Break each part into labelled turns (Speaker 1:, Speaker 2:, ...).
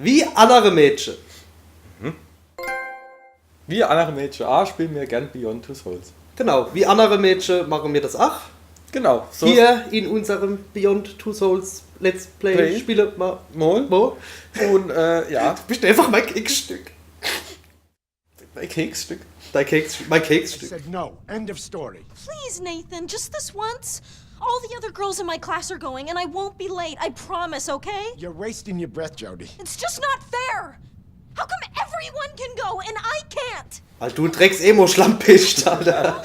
Speaker 1: Wie andere Mädchen.
Speaker 2: Wie andere Mädchen auch spielen wir gern Beyond Two Souls.
Speaker 1: Genau, wie andere Mädchen machen wir das auch.
Speaker 2: Genau. So
Speaker 1: Hier in unserem Beyond Two Souls Let's Play spielen wir
Speaker 2: Mo. Und ja.
Speaker 1: Du bist einfach mein Keksstück.
Speaker 2: Mein Keksstück.
Speaker 1: Mein
Speaker 3: I
Speaker 1: Keksstück.
Speaker 3: said no. End of story.
Speaker 4: Please, Nathan, just this once. All the other girls in my class are going, and I won't be late. I promise, okay?
Speaker 3: You're wasting your breath, Jody.
Speaker 4: It's just not fair. How come everyone can go and I can't?
Speaker 1: Weil du Drecks-Emo-Schlamm bist, Alter.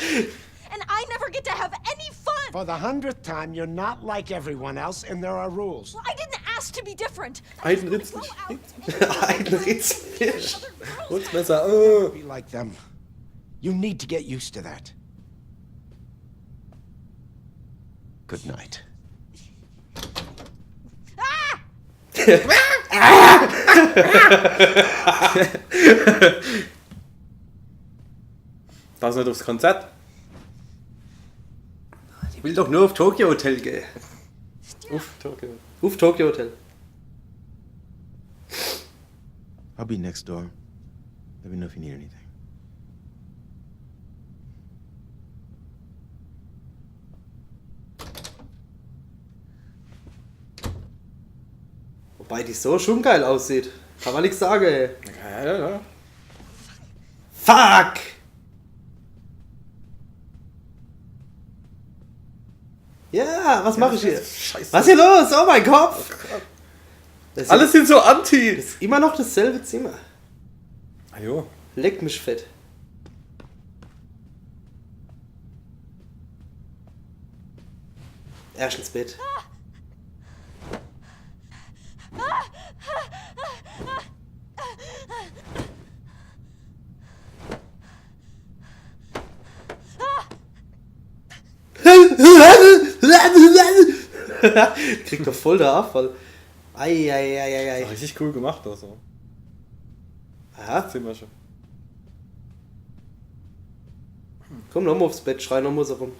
Speaker 4: And I never get to have any fun.
Speaker 3: For the 100th time, you're not like everyone else, and there are rules.
Speaker 4: Well, I didn't ask to be different.
Speaker 2: Ein
Speaker 4: Go
Speaker 2: Ritzfisch.
Speaker 4: out and
Speaker 1: Ein Ritzfisch.
Speaker 4: other girls.
Speaker 2: Putzmesser.
Speaker 3: Be like them. You need to get used to that. Good night.
Speaker 2: Das nicht aufs Konzert.
Speaker 1: Ich will doch nur auf Tokyo Hotel gehen.
Speaker 2: Uff, Tokio.
Speaker 1: Auf Tokyo Hotel.
Speaker 5: I'll be next door. Let me know if you need anything.
Speaker 1: Wobei die so schon geil aussieht. Kann man nichts sagen, ey.
Speaker 2: Ja.
Speaker 1: Fuck! Ja, was mache ich hier?
Speaker 2: Scheiße.
Speaker 1: Was ist hier los? Oh mein Kopf! Das ist,
Speaker 2: Alles sind so anti.
Speaker 1: das ist immer noch dasselbe Zimmer.
Speaker 2: Ajo.
Speaker 1: Leck mich fett. Erst ins Bett. Kriegt doch voll der Abfall. Eieieiei.
Speaker 2: Richtig cool gemacht, also.
Speaker 1: Aha,
Speaker 2: Zimmer schon.
Speaker 1: komm nochmal aufs Bett, schrei nochmal so rum.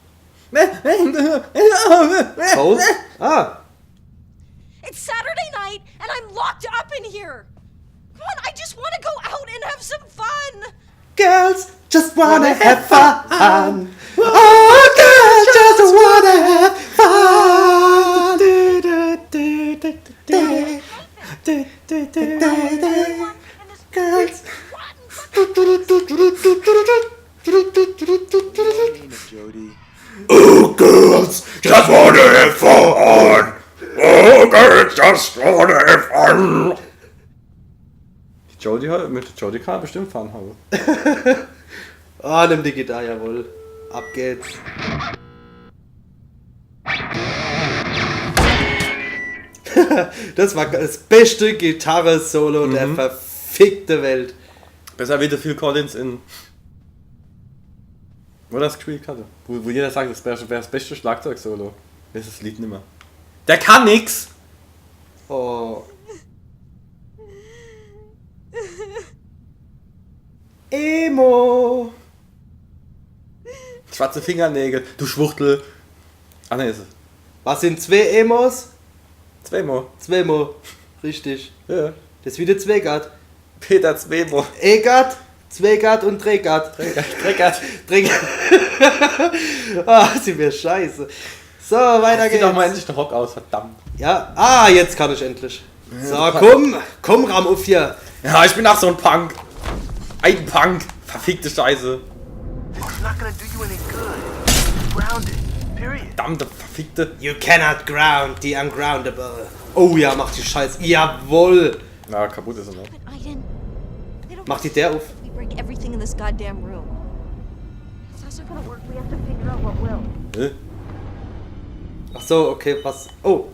Speaker 1: Faust? Ah,
Speaker 4: It's Saturday night, and I'm locked up in here. Come on, I just want to go out and have some fun.
Speaker 1: girls just wanna have fun. Oh, girls just wanna have fun. Girls.
Speaker 5: Jody.
Speaker 6: Oh, girls just wanna have fun. Oh, girls just wanna have fun.
Speaker 2: Mit Jody kann er bestimmt fahren haben.
Speaker 1: Ah, nimm die Gitarre, jawohl. Ab geht's. Das war das beste Gitarre-Solo der verfickte Welt.
Speaker 2: Besser wie der Phil Collins in. Wo das gespielt hatte. Wo jeder sagt, das wäre das beste Schlagzeug-Solo. Das ist das Lied nimmer. Der kann nix!
Speaker 1: Oh. Emo.
Speaker 2: Schwarze Fingernägel, du Schwuchtel. Ah ne, ist es.
Speaker 1: Was sind zwei Emos?
Speaker 2: Zweimal.
Speaker 1: Zweimal. Richtig.
Speaker 2: Ja.
Speaker 1: Das ist wieder Zweigart.
Speaker 2: Peter Zweimal.
Speaker 1: Egart, Zweigart und Dreigart.
Speaker 2: Dreckert.
Speaker 1: Dreigart. Ah, sie wäre scheiße. So, weiter
Speaker 2: Sieht
Speaker 1: geht's.
Speaker 2: doch mal endlich der Rock aus, verdammt.
Speaker 1: Ja, jetzt kann ich endlich. So,
Speaker 2: du
Speaker 1: komm, Ram auf hier.
Speaker 2: Ja, ich bin auch so ein Punk. Ein Punk. Verfickte Scheiße.
Speaker 7: It's not gonna do you any good. Grounded. Period.
Speaker 2: Verdammte, verfickte.
Speaker 1: You cannot ground the ungroundable. Oh ja, mach die Scheiße. Jawohl.
Speaker 2: Na, kaputt ist er noch.
Speaker 4: But Aiden, they don't
Speaker 1: Mach die der auf.
Speaker 4: we break everything in this goddamn room. It's not gonna work. We have to figure out what will.
Speaker 1: Ach so, okay, was? Oh.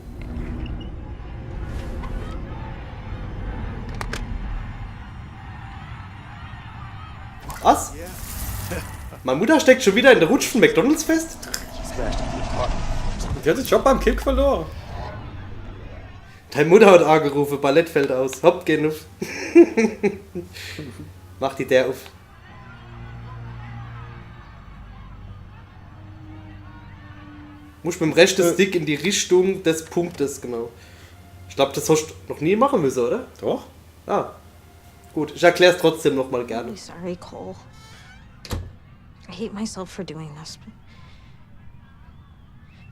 Speaker 1: Was? Meine Mutter steckt schon wieder in der Rutsch von McDonalds fest?
Speaker 2: Die hat den Job beim Kick verloren.
Speaker 1: Deine Mutter hat angerufen, Ballett fällt aus. Hopp, geh auf. Mach die der auf. Muss mit dem rechten Stick in die Richtung des Punktes, genau. Ich glaube, das hast du noch nie machen müssen, oder?
Speaker 2: Doch?
Speaker 1: Ah. Gut, ich erkläre es trotzdem nochmal gerne.
Speaker 4: I'm sorry, Cole. I hate myself for doing this. But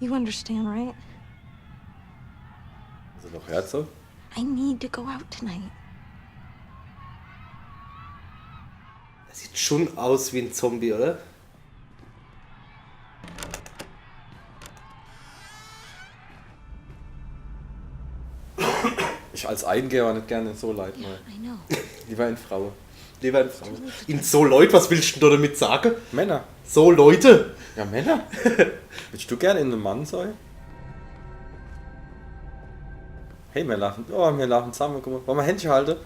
Speaker 4: you understand, right?
Speaker 2: Also noch Herzog?
Speaker 4: I need to go out tonight.
Speaker 1: Er sieht schon aus wie ein Zombie, oder?
Speaker 2: Ich als Eigengeher nicht gerne so leid,
Speaker 4: Yeah,
Speaker 2: mal.
Speaker 4: I know.
Speaker 2: Lieber in Frau.
Speaker 1: Lieber ein Frau. In so Leute, was willst du denn da damit sagen?
Speaker 2: Männer.
Speaker 1: So Leute.
Speaker 2: Ja, Männer. Willst du gerne in einem Mann sein? Hey, wir lachen. Oh, wir lachen zusammen. Guck mal. Wollen wir Händchen halten?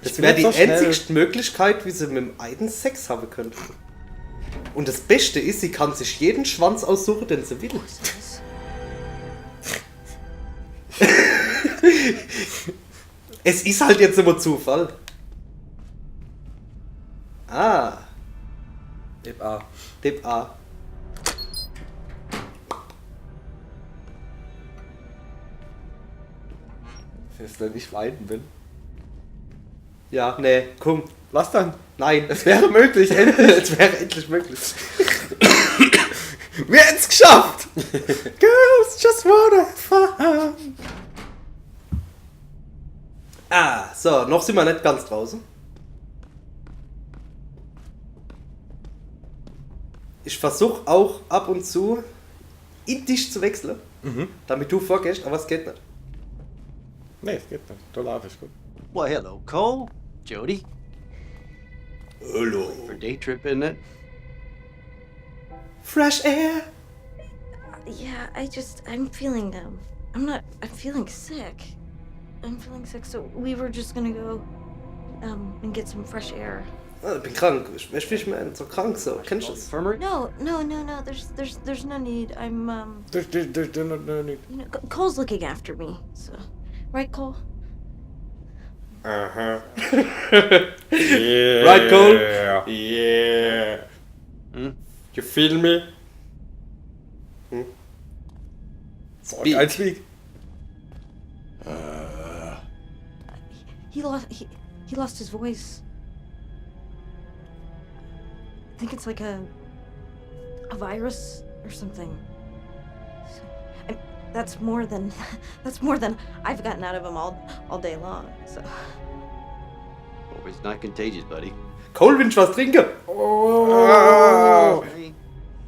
Speaker 1: Das
Speaker 2: bin
Speaker 1: wäre
Speaker 2: nicht
Speaker 1: die
Speaker 2: so schnell.
Speaker 1: einzigste Möglichkeit, wie sie mit dem einen Sex haben könnte. Und das Beste ist, sie kann sich jeden Schwanz aussuchen, den sie will. Es ist halt jetzt immer Zufall. Ah,
Speaker 2: Eben A.
Speaker 1: Tipp A.
Speaker 2: Jetzt, wenn ich leiden bin.
Speaker 1: Ja, nee, komm.
Speaker 2: Was dann?
Speaker 1: Nein,
Speaker 2: Es wäre möglich, endlich.
Speaker 1: es wäre endlich möglich.
Speaker 2: Wir hätten es geschafft! Girls just wanna have fun.
Speaker 1: Ah, so, noch sind wir nicht ganz draußen. Ich versuche auch ab und zu in dich zu wechseln, damit du vorgehst, aber es geht nicht.
Speaker 2: Nee, es geht nicht. Da laufe ich gut.
Speaker 8: Well, hello, Cole. Jody.
Speaker 1: Hallo.
Speaker 8: For day trip, isn't it?
Speaker 1: Fresh air.
Speaker 4: Yeah, I'm feeling, I'm feeling sick. I'm feeling sick, so we were just gonna go, and get some fresh air.
Speaker 1: Ah, ich bin krank. Ich möchte nicht mehr so krank so. Kennst du das?
Speaker 8: Infirmary?
Speaker 4: No, there's no need. I'm, you know, Cole's looking after me, so. Right, Cole?
Speaker 1: Aha.
Speaker 2: Yeah.
Speaker 1: Right, Cole? Yeah. You feel me?
Speaker 2: Speak. Ein Speak.
Speaker 4: He lost his voice. I think it's like a virus or something. So, that's more than I've gotten out of him all day long. So
Speaker 8: Hope it's not contagious, buddy.
Speaker 1: Cole, willst du was trinken?
Speaker 8: Hey,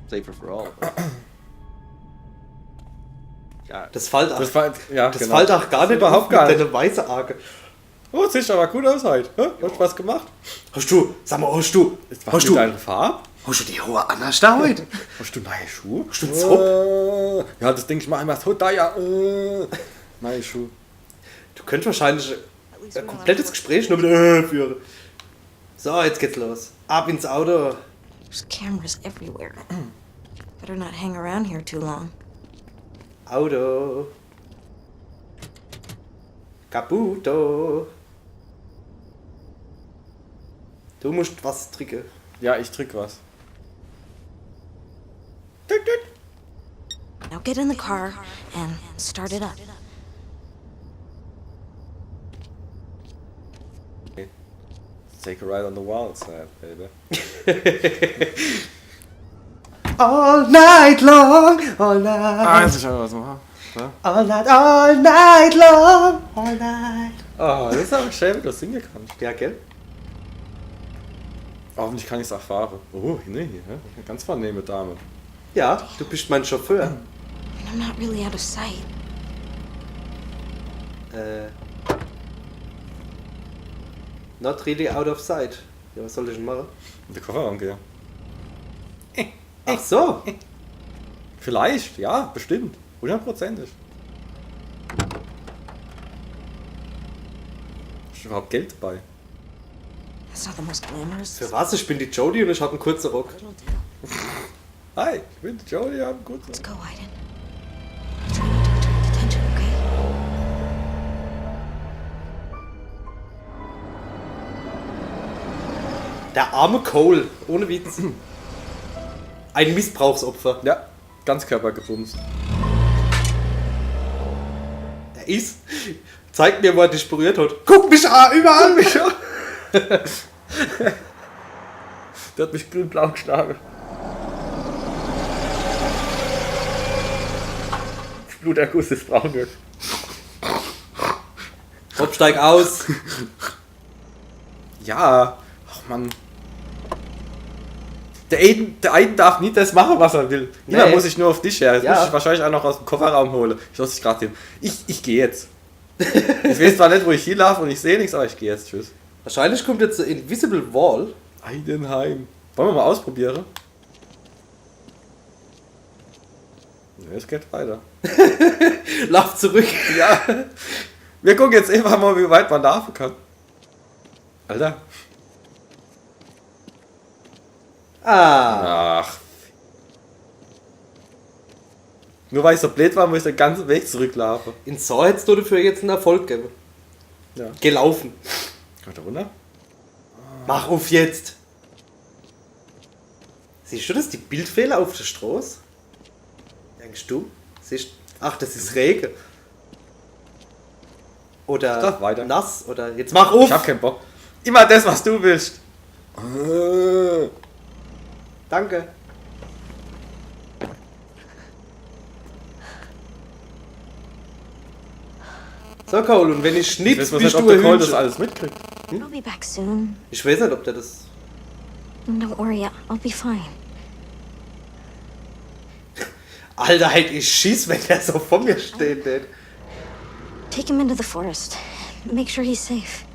Speaker 8: safer for all. God.
Speaker 1: Das fällt auch,
Speaker 2: Das war, ja,
Speaker 1: das
Speaker 2: genau.
Speaker 1: fällt auch gar nicht
Speaker 2: Überhaupt
Speaker 1: auf
Speaker 2: gar
Speaker 1: mit
Speaker 2: nicht.
Speaker 1: deiner weißen Arge.
Speaker 2: Oh, siehst aber gut aus heute. Hä? Hast du was gemacht?
Speaker 1: Hast du, sag mal, hast du
Speaker 2: Deine Farbe?
Speaker 1: hast du die hohe Anna da heute?
Speaker 2: Hast du neue Schuhe?
Speaker 1: Hast du einen Zop?
Speaker 2: Ja, das Ding, ich mache immer so da, ja. Neue Schuhe.
Speaker 1: Du könntest wahrscheinlich ein komplettes Gespräch nur mit führen. So, jetzt geht's los. Ab ins Auto.
Speaker 4: there's cameras everywhere. Better not hang around here too long.
Speaker 1: Auto. Caputo. Du musst was trinken.
Speaker 2: Ja, ich trick was.
Speaker 4: Now get in the car and start it up.
Speaker 2: Take a ride on the wild side, baby.
Speaker 1: All night long, all night,
Speaker 2: jetzt schon was machen.
Speaker 1: all night long, all night.
Speaker 2: Oh, das ist aber schön, wie du singen kannst.
Speaker 1: Ja, gell?
Speaker 2: Hoffentlich kann ich es erfahren. Oh, nee, eine ganz vornehme Dame.
Speaker 1: Ja, du bist mein Chauffeur.
Speaker 4: And I'm not really out of sight.
Speaker 1: Not really out of sight. Ja, was soll ich denn machen?
Speaker 2: In den Kofferraum gehen.
Speaker 1: Ach so.
Speaker 2: Vielleicht, ja, bestimmt. 100%. Hast du überhaupt Geld dabei?
Speaker 4: That's not the most glamorous.
Speaker 1: Für was? Ich bin die Jodie und ich habe einen kurzen Rock.
Speaker 4: Little deal.
Speaker 2: Hi, ich bin Jody, ich hab gut.
Speaker 4: Let's go, Aiden. Try not to attract attention, okay?
Speaker 1: Der arme Cole. Ohne Witz. Ein Missbrauchsopfer.
Speaker 2: Ja, ganz körpergebumst.
Speaker 1: Is, zeig mir, wo er dich berührt hat. Guck mich an, überall mich an.
Speaker 2: Der hat mich grün-blau geschlagen. Das Bluterguss ist braun wird.
Speaker 1: Hopp, steig aus.
Speaker 2: Ja. Ach Mann. Der Aiden darf nie das machen, was er will. Immer
Speaker 1: Nee.
Speaker 2: muss ich nur auf dich her. Jetzt
Speaker 1: Ja.
Speaker 2: muss ich wahrscheinlich auch noch aus dem Kofferraum holen. Ich lasse dich gerade hin. Ich gehe jetzt. Ich weiß zwar nicht, wo ich hinlaufe und ich sehe nichts, aber ich gehe jetzt. Tschüss.
Speaker 1: Wahrscheinlich kommt jetzt eine Invisible Wall.
Speaker 2: Eidenheim. Wollen wir mal ausprobieren? Ne, es geht weiter.
Speaker 1: Lauf zurück.
Speaker 2: Ja. Wir gucken jetzt einfach mal, wie weit man laufen kann. Alter. Ach. Nur weil ich so blöd war, muss ich den ganzen Weg zurücklaufen.
Speaker 1: In so hättest du dafür jetzt einen Erfolg geben.
Speaker 2: Ja.
Speaker 1: Gelaufen.
Speaker 2: Kommt da runter?
Speaker 1: Mach auf jetzt. Siehst du das? Die Bildfehler auf der Straße? Denkst du? Siehst ach, das ist Regen. Oder
Speaker 2: Doch, weiter.
Speaker 1: nass. Oder jetzt mach auf.
Speaker 2: Ich hab keinen Bock. Immer das, was du willst.
Speaker 1: Danke. So, Cole, und wenn ich
Speaker 2: Ich
Speaker 1: schnitz,
Speaker 2: weiß
Speaker 1: bist
Speaker 2: nicht, ob
Speaker 1: du
Speaker 2: der
Speaker 1: ein
Speaker 2: Cole das
Speaker 1: Hühnchen.
Speaker 2: alles mitkriegt.
Speaker 4: I'll be back soon.
Speaker 1: Ich weiß nicht, ob der das...
Speaker 4: Don't worry, I'll be fine.
Speaker 1: Alter, halt, ich schieß, wenn der so vor mir steht, nicht.
Speaker 4: Take him into the forest. Make sure he's safe.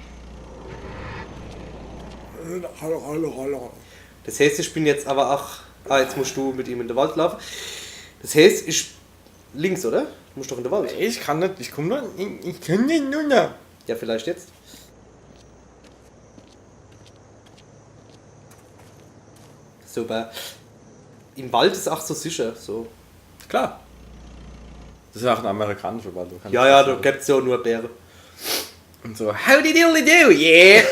Speaker 1: Das heißt, ich bin jetzt aber auch... Ah, jetzt musst du mit ihm in den Wald laufen. Das heißt, ich... Links, oder? Du musst doch in den Wald.
Speaker 2: Ich kann nicht, ich komm nur, ich kann nicht nur.
Speaker 1: Ja, vielleicht jetzt. Super. Im Wald ist auch so sicher, so.
Speaker 2: Klar. Das ist ja auch ein amerikanischer Wald. du kannst
Speaker 1: Ja, ja,
Speaker 2: das
Speaker 1: da gibt's ja auch nur Bären.
Speaker 2: Und so, howdy diddly do, yeah!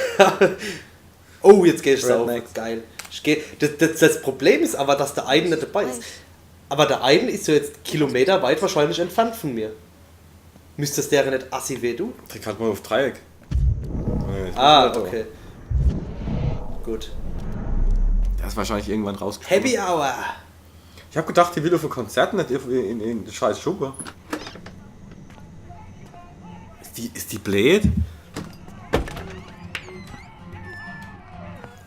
Speaker 1: Oh, jetzt geh ich auf.
Speaker 2: Rednecks.
Speaker 1: Geil. Ich geh, das Problem ist aber, dass der Aiden nicht dabei ist. Aber der Aiden ist ja jetzt Kilometer weit wahrscheinlich entfernt von mir. Müsste es der nicht assi weh, du?
Speaker 2: Drück halt mal auf Dreieck.
Speaker 1: Ah, okay. Gut.
Speaker 2: Der ist wahrscheinlich irgendwann rausgekommen.
Speaker 1: Happy Hour!
Speaker 2: Ich hab gedacht, die will auf ein Konzert nicht in die scheiß Schuppe. Ist die blöd?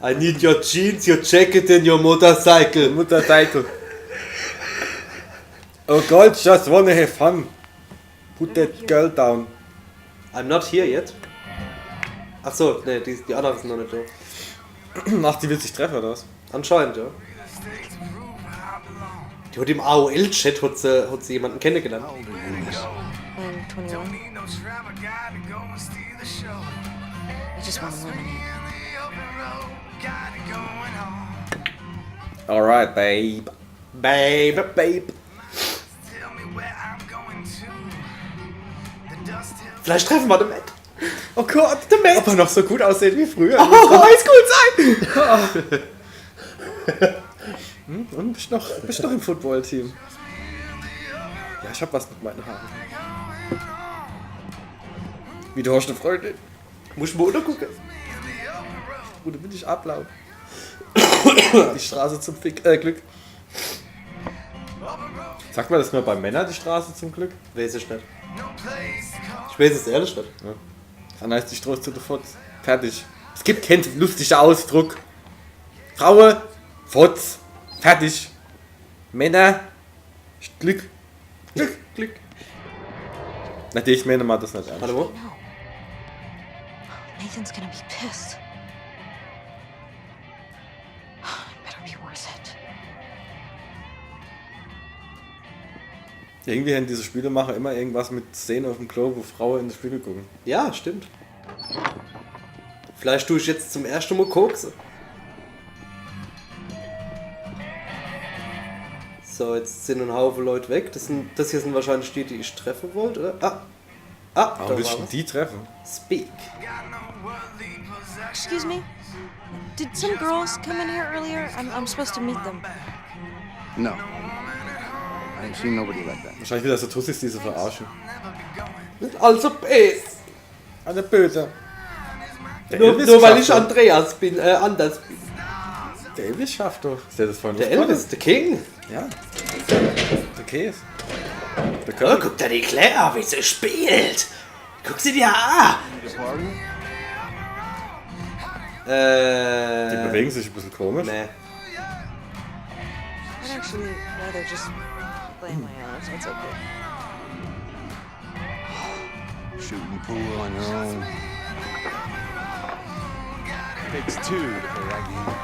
Speaker 1: I need your jeans, your jacket and your motorcycle.
Speaker 2: Muttertitel. Oh God, just wanna have fun. Put that girl down.
Speaker 1: I'm not here yet. Ach so, ne, die anderen sind noch nicht da.
Speaker 2: Ach, die will sich treffen, oder was?
Speaker 1: Anscheinend, ja. Die hat im AOL-Chat hat sie jemanden kennengelernt.
Speaker 4: I'm 21. I just want to lemonade.
Speaker 2: Alright, babe.
Speaker 1: Babe, babe. Vielleicht treffen wir den Matt.
Speaker 2: Oh Gott, der Matt. Ob er noch so gut aussieht wie früher.
Speaker 1: Oh, Highschool sein!
Speaker 2: Und bist noch im Football-Team. Ja, ich hab was mit meinen Haaren. Wie du hast eine Freundin.
Speaker 1: Muss ich mal untergucken.
Speaker 2: Wo bin ich ablauf? Die Straße zum Glück. Sagt man das nur bei Männern, die Straße zum Glück?
Speaker 1: Weiß ich nicht. Ich weiß es ehrlich nicht.
Speaker 2: Dann heißt die Straße zu der Fotz. Fertig. Es gibt keinen lustigen Ausdruck. Frauen, Fotz. Fertig. Männer, Glück. Glück. Natürlich, Männer machen das nicht ernst.
Speaker 1: Warte mal.
Speaker 4: No. Nathan's gonna be pissed. It better be worth it.
Speaker 2: Irgendwie haben diese Spielemacher immer irgendwas mit Szenen auf dem Klo, wo Frauen in den Spiegel gucken.
Speaker 1: Ja, stimmt. Vielleicht tue ich jetzt zum ersten Mal Kokse. So, jetzt sind ein Haufen Leute weg. Das hier sind wahrscheinlich die ich treffen wollte, oder? Da
Speaker 2: Warum willst
Speaker 1: war
Speaker 2: du
Speaker 1: was.
Speaker 2: die treffen?
Speaker 1: Speak.
Speaker 9: Excuse me? Did some girls come in here earlier? I'm supposed to meet them.
Speaker 8: No. I ain't seen nobody like that.
Speaker 2: Wahrscheinlich wieder so Tussis, diese verarschen.
Speaker 1: Also böse.
Speaker 2: Alle böse.
Speaker 1: Nur weil ich Andreas bin, anders bin.
Speaker 2: Der Elvis schafft doch. Ist der das vorhin
Speaker 1: Der Elvis, der King.
Speaker 2: Ja. Der Käse. Der
Speaker 1: Oh,
Speaker 2: Körper.
Speaker 1: guck dir die Claire, wie sie spielt. Guck sie dir an.
Speaker 2: Die bewegen sich ein bisschen komisch.
Speaker 1: Nee.
Speaker 4: I'd actually rather just play on my own, so it's okay.
Speaker 6: Shooting pool on your own. Takes two to play that game.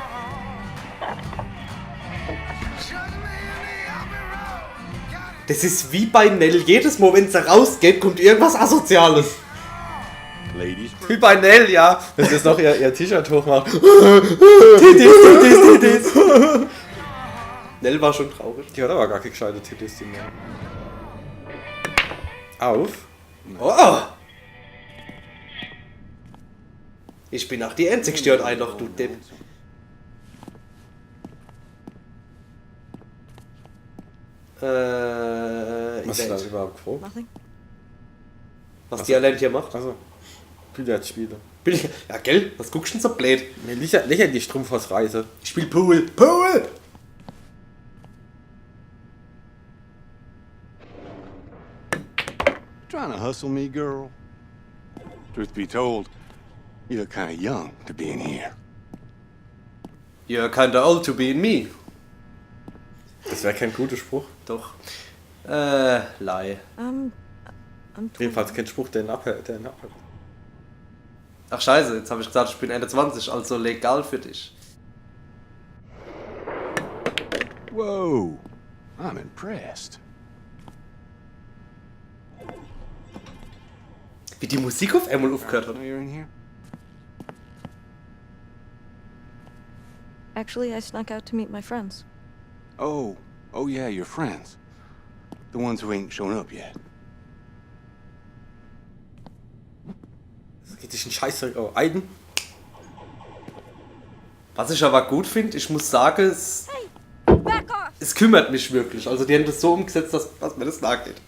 Speaker 1: Das ist wie bei Nell. Jedes Mal, wenn sie rausgeht, kommt irgendwas Asoziales.
Speaker 6: Ladies.
Speaker 2: Wie bei Nell, ja. Wenn sie jetzt noch ihr T-Shirt hochmacht.
Speaker 1: Titties. Nell war schon traurig.
Speaker 2: Die hat aber gar keine gescheite Titties, die mehr. Auf.
Speaker 1: Oh! Ich bin auch die Einzige, die heute noch, du Depp.
Speaker 2: Was ist
Speaker 1: Event.
Speaker 2: das überhaupt grob?
Speaker 4: Nothing?
Speaker 1: Was die allein hier macht?
Speaker 2: Also, Billardspiele.
Speaker 1: Ja, gell? Was guckst du denn so blöd?
Speaker 2: Mir lächerlich Strumpfhaus Reise.
Speaker 1: Ich spiel Pool. Pool!
Speaker 6: Trying to hustle me, girl? Truth be told, you look kind of young to be in here.
Speaker 1: You're kinda old to be in me.
Speaker 2: Das wäre kein guter Spruch.
Speaker 1: Doch. Lie.
Speaker 4: I'm
Speaker 2: Jedenfalls kein Spruch, der ihn abhält.
Speaker 1: Ach scheiße, jetzt habe ich gesagt, ich bin Ende 20, also legal für dich.
Speaker 6: Whoa, I'm impressed.
Speaker 1: Wie die Musik auf einmal aufgehört hat.
Speaker 6: Know you're in here?
Speaker 4: actually I snuck out to meet my friends.
Speaker 6: Oh yeah, your friends. The ones who ain't shown up yet.
Speaker 2: Das geht dich ein Scheißdreck. Oh, Aiden.
Speaker 1: Was ich aber gut finde, ich muss sagen, es kümmert mich wirklich. Also die haben das so umgesetzt, dass mir das nachgeht.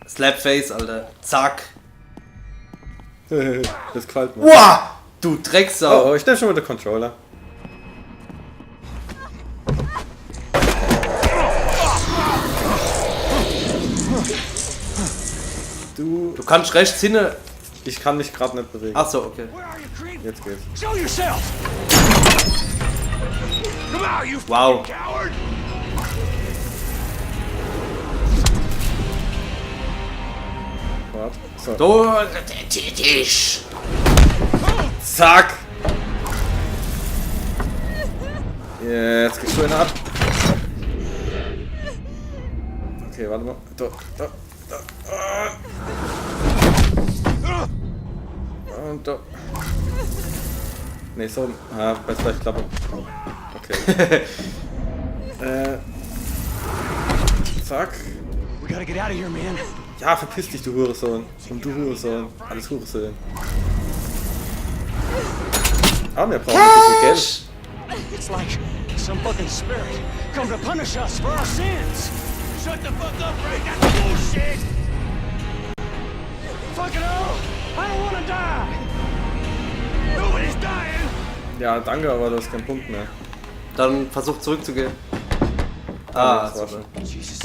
Speaker 1: Slapface, Alter. Zack.
Speaker 2: Das gefällt mir.
Speaker 1: Wow! Du Drecksau.
Speaker 2: Oh, ich nehme schon mal den Controller.
Speaker 1: Du kannst rechts hin.
Speaker 2: Ich kann mich gerade nicht bewegen.
Speaker 1: Achso, okay.
Speaker 2: Jetzt geht's.
Speaker 3: Show yourself! Come out, you
Speaker 1: Wow.
Speaker 3: coward!
Speaker 2: Warte. So.
Speaker 1: Du, Tisch.
Speaker 2: Zack! Jetzt kriegst du einen ab. Okay, warte mal. Da. Und da. Ne, so. Ah, besser gleich klappen. Okay. Zack.
Speaker 3: We gotta get out of here, man.
Speaker 2: Ja, verpiss dich, du Hurensohn. Und du Hurensohn. Alles Hurensohn. Aber wir brauchen ein bisschen Geld.
Speaker 3: It's like some fucking spirit come to punish us for our sins. Shut the fuck up, Ray. That's bullshit. Fucking hell! I don't wanna die. Nobody's dying.
Speaker 2: Ja, danke, aber du hast keinen Punkt mehr.
Speaker 1: Dann versuch zurückzugehen.
Speaker 2: Das war
Speaker 1: super.
Speaker 3: Jesus.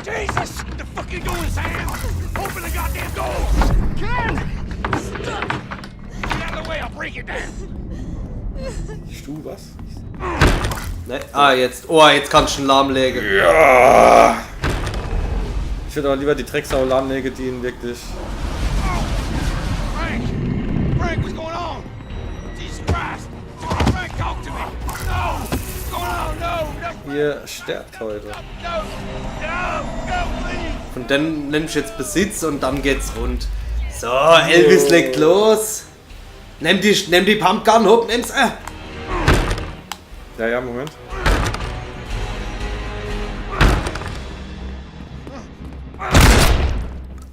Speaker 3: Jesus! What the fuck you doing, Sam? Open the goddamn door! Ken! Get out of the way, I'll break it down!
Speaker 2: Du, was?
Speaker 1: Ne? Jetzt. Oh, jetzt kannst du ihn lahmlegen.
Speaker 2: Ja! Ich würde aber lieber die Drecksau lahmlegen, die ihn wirklich...
Speaker 3: Frank! Frank, what's going on? Jesus Christ! Frank, talk to me! No! What's going on? No!
Speaker 2: Ihr sterbt heute.
Speaker 3: No! Please!
Speaker 1: Und dann nimmst du jetzt Besitz und dann geht's rund. So, Elvis legt los. Nimm die Pumpgun hoch, nimm's.
Speaker 2: Ja, Moment.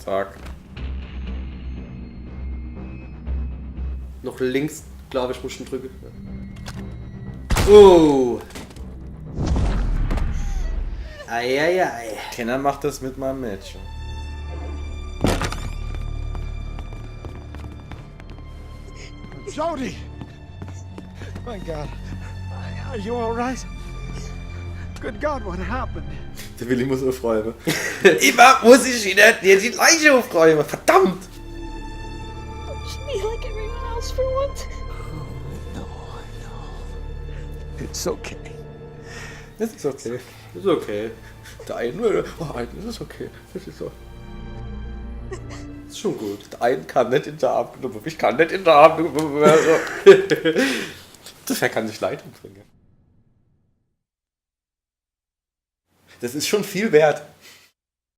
Speaker 2: Zack.
Speaker 1: Noch links, glaube ich, muss ich drücken. Oh. Eieiei.
Speaker 2: Keiner macht das mit meinem Mädchen.
Speaker 3: Jody! My God. Are you alright? Good God, what happened?
Speaker 2: Der Willi muss aufräumen. Immer muss ich wieder dir die Leiche aufräumen. Verdammt!
Speaker 9: Just be like everyone else for once.
Speaker 3: It's okay.
Speaker 2: Das ist okay.
Speaker 1: Ist okay.
Speaker 2: Der eine, das ist okay. Das ist so.
Speaker 1: Ist schon gut.
Speaker 2: Der eine kann nicht in den Arm genommen. Ich kann nicht in den Arm genommen werden. Dafür kann ich Leitung bringen. Das ist schon viel wert.